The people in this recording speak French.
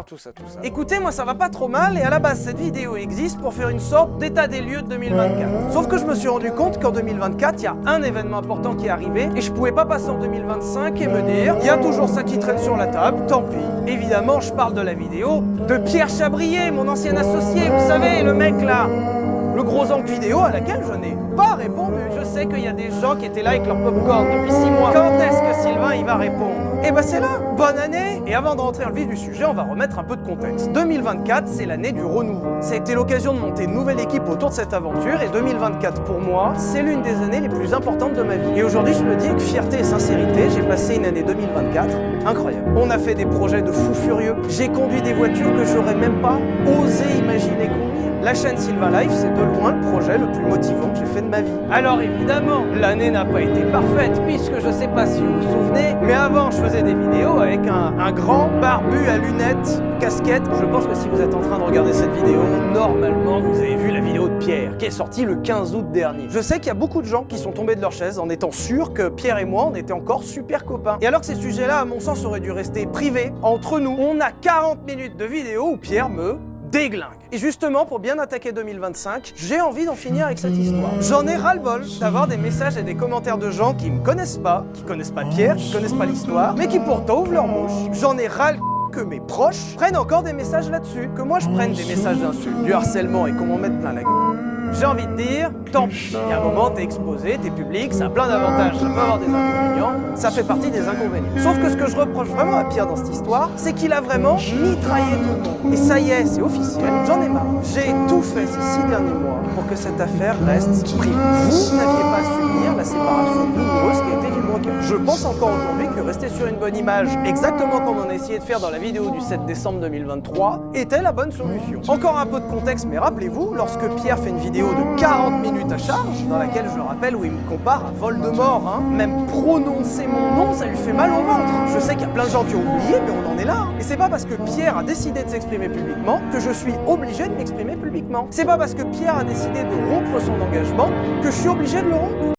tout ça. Écoutez, moi ça va pas trop mal et à la base cette vidéo existe pour faire une sorte d'état des lieux de 2024. Sauf que je me suis rendu compte qu'en 2024, il y a un événement important qui est arrivé et je pouvais pas passer en 2025 et me dire il y a toujours ça qui traîne sur la table, tant pis. Évidemment, je parle de la vidéo de Pierre Chabrier, mon ancien associé, vous savez, le mec là. Le gros angle vidéo à laquelle je n'ai pas répondu. Je sais qu'il y a des gens qui étaient là avec leur popcorn depuis 6 mois. Quand est-ce que Sylvain il va répondre? Eh ben c'est là, bonne année. Et avant de rentrer dans le vif du sujet, on va remettre un peu de contexte. 2024, c'est l'année du renouveau. Ça a été l'occasion de monter une nouvelle équipe autour de cette aventure et 2024 pour moi, c'est l'une des années les plus importantes de ma vie. Et aujourd'hui, je le dis avec fierté et sincérité, j'ai passé une année 2024 incroyable. On a fait des projets de fous furieux. J'ai conduit des voitures que j'aurais même pas osé imaginer conduire. La chaîne Sylvain Life, c'est de loin le projet le plus motivant que j'ai fait de ma vie. Alors évidemment, l'année n'a pas été parfaite, puisque je sais pas si vous vous souvenez, mais avant je faisais des vidéos avec un grand barbu à lunettes, casquette. Je pense que si vous êtes en train de regarder cette vidéo, normalement vous avez vu la vidéo de Pierre, qui est sortie le 15 août dernier. Je sais qu'il y a beaucoup de gens qui sont tombés de leur chaise en étant sûrs que Pierre et moi, on était encore super copains. Et alors que ces sujets-là, à mon sens, auraient dû rester privés, entre nous, on a 40 minutes de vidéo où Pierre me déglingue. Et justement, pour bien attaquer 2025, j'ai envie d'en finir avec cette histoire. J'en ai ras-le-bol d'avoir des messages et des commentaires de gens qui me connaissent pas Pierre, qui connaissent pas l'histoire, mais qui pourtant ouvrent leur bouche. J'en ai ras le que mes proches prennent encore des messages là-dessus, que moi je prenne des messages d'insultes, du harcèlement et qu'on m'en mette plein la gueule. J'ai envie de dire, tant pis. Il y a un moment, t'es exposé, t'es public, ça a plein d'avantages, ça peut avoir des inconvénients, ça fait partie des inconvénients. Sauf que ce que je reproche vraiment à Pierre dans cette histoire, c'est qu'il a vraiment mitraillé tout le monde. Et ça y est, c'est officiel, j'en ai marre. J'ai tout fait ces 6 derniers mois pour que cette affaire reste privée. Vous n'aviez pas à subir la séparation douloureuse qui a été Villebroquin. Je pense encore aujourd'hui que rester sur une bonne image, exactement comme on a essayé de faire dans la vidéo du 7 décembre 2023, était la bonne solution. Encore un peu de contexte, mais rappelez-vous, lorsque Pierre fait une vidéo de 40 minutes à charge, dans laquelle je le rappelle où il me compare à Voldemort, même prononcer mon nom, ça lui fait mal au ventre. Je sais qu'il y a plein de gens qui ont oublié, mais on en est là. Et c'est pas parce que Pierre a décidé de s'exprimer publiquement que je suis obligé de m'exprimer publiquement. C'est pas parce que Pierre a décidé de rompre son engagement que je suis obligé de le rompre.